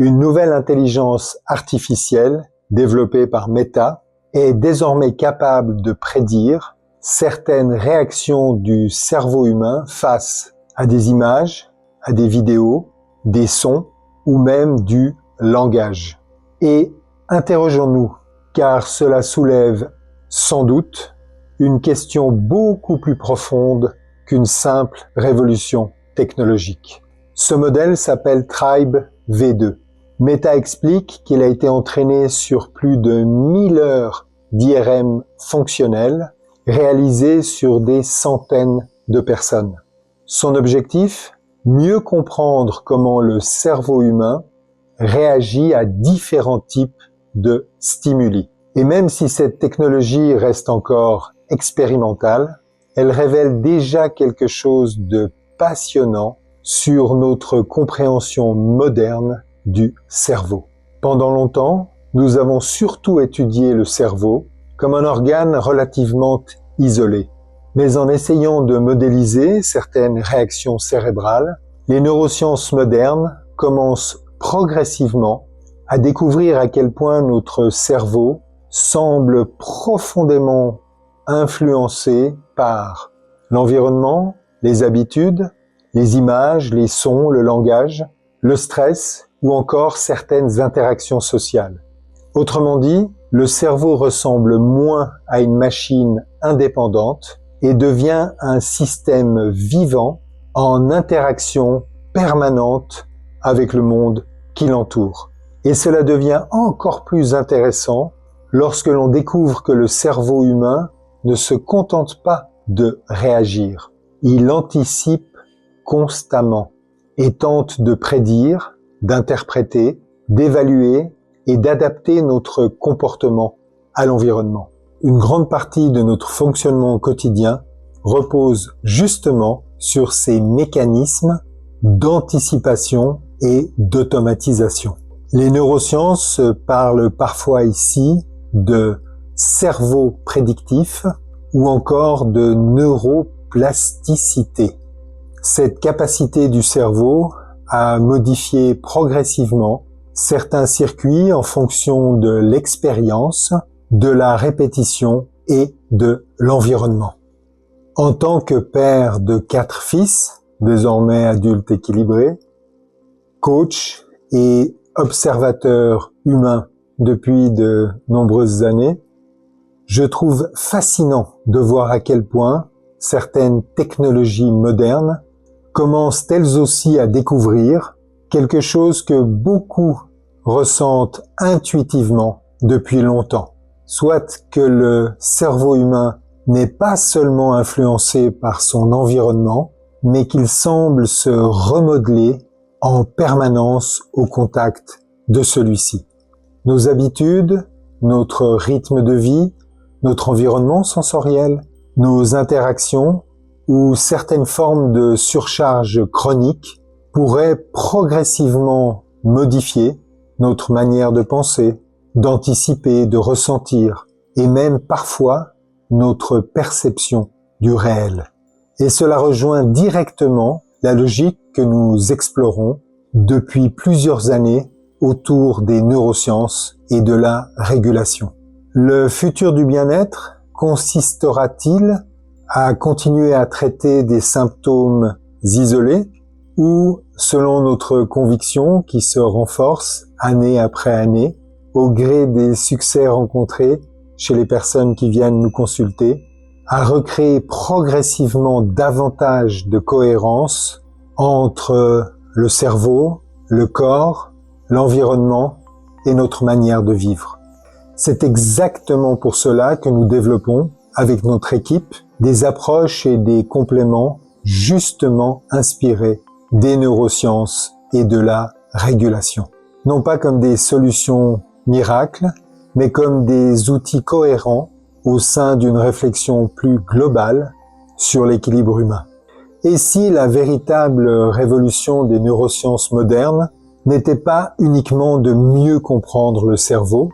Une nouvelle intelligence artificielle, développée par Meta, est désormais capable de prédire certaines réactions du cerveau humain face à des images, à des vidéos, des sons ou même du langage. Et interrogeons-nous, car cela soulève sans doute une question beaucoup plus profonde qu'une simple révolution technologique. Ce modèle s'appelle Tribe V2. Meta explique qu'il a été entraîné sur plus de 1000 heures d'IRM fonctionnelles réalisées sur des centaines de personnes. Son objectif? Mieux comprendre comment le cerveau humain réagit à différents types de stimuli. Et même si cette technologie reste encore expérimentale, elle révèle déjà quelque chose de passionnant sur notre compréhension moderne du cerveau. Pendant longtemps, nous avons surtout étudié le cerveau comme un organe relativement isolé. Mais en essayant de modéliser certaines réactions cérébrales, les neurosciences modernes commencent progressivement à découvrir à quel point notre cerveau semble profondément influencé par l'environnement, les habitudes, les images, les sons, le langage, le stress ou encore certaines interactions sociales. Autrement dit, le cerveau ressemble moins à une machine indépendante et devient un système vivant en interaction permanente avec le monde qui l'entoure. Et cela devient encore plus intéressant lorsque l'on découvre que le cerveau humain ne se contente pas de réagir. Il anticipe constamment et tente de prédire, d'interpréter, d'évaluer et d'adapter notre comportement à l'environnement. Une grande partie de notre fonctionnement quotidien repose justement sur ces mécanismes d'anticipation et d'automatisation. Les neurosciences parlent parfois ici de cerveau prédictif ou encore de neuroplasticité. Cette capacité du cerveau à modifier progressivement certains circuits en fonction de l'expérience, de la répétition et de l'environnement. En tant que père de 4 fils, désormais adultes équilibrés, coach et observateur humain depuis de nombreuses années, je trouve fascinant de voir à quel point certaines technologies modernes commencent elles aussi à découvrir quelque chose que beaucoup ressentent intuitivement depuis longtemps. Soit que le cerveau humain n'est pas seulement influencé par son environnement, mais qu'il semble se remodeler en permanence au contact de celui-ci. Nos habitudes, notre rythme de vie, notre environnement sensoriel, nos interactions ou certaines formes de surcharge chronique pourraient progressivement modifier notre manière de penser, d'anticiper, de ressentir et même parfois notre perception du réel. Et cela rejoint directement la logique que nous explorons depuis plusieurs années autour des neurosciences et de la régulation. Le futur du bien-être consistera-t-il à continuer à traiter des symptômes isolés ou, selon notre conviction qui se renforce année après année, au gré des succès rencontrés chez les personnes qui viennent nous consulter, à recréer progressivement davantage de cohérence entre le cerveau, le corps, l'environnement et notre manière de vivre. C'est exactement pour cela que nous développons, avec notre équipe, des approches et des compléments justement inspirés des neurosciences et de la régulation. Non pas comme des solutions miracles, mais comme des outils cohérents au sein d'une réflexion plus globale sur l'équilibre humain. Et si la véritable révolution des neurosciences modernes n'était pas uniquement de mieux comprendre le cerveau,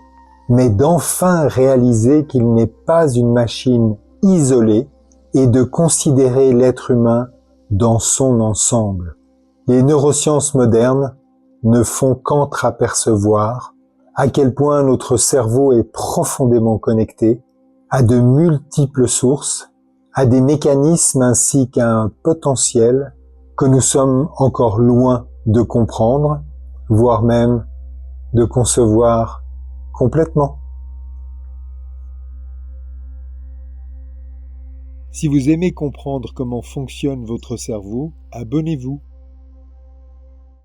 mais d'enfin réaliser qu'il n'est pas une machine isolée et de considérer l'être humain dans son ensemble. Les neurosciences modernes ne font qu'entrapercevoir à quel point notre cerveau est profondément connecté à de multiples sources, à des mécanismes ainsi qu'à un potentiel que nous sommes encore loin de comprendre, voire même de concevoir complètement. Si vous aimez comprendre comment fonctionne votre cerveau, abonnez-vous.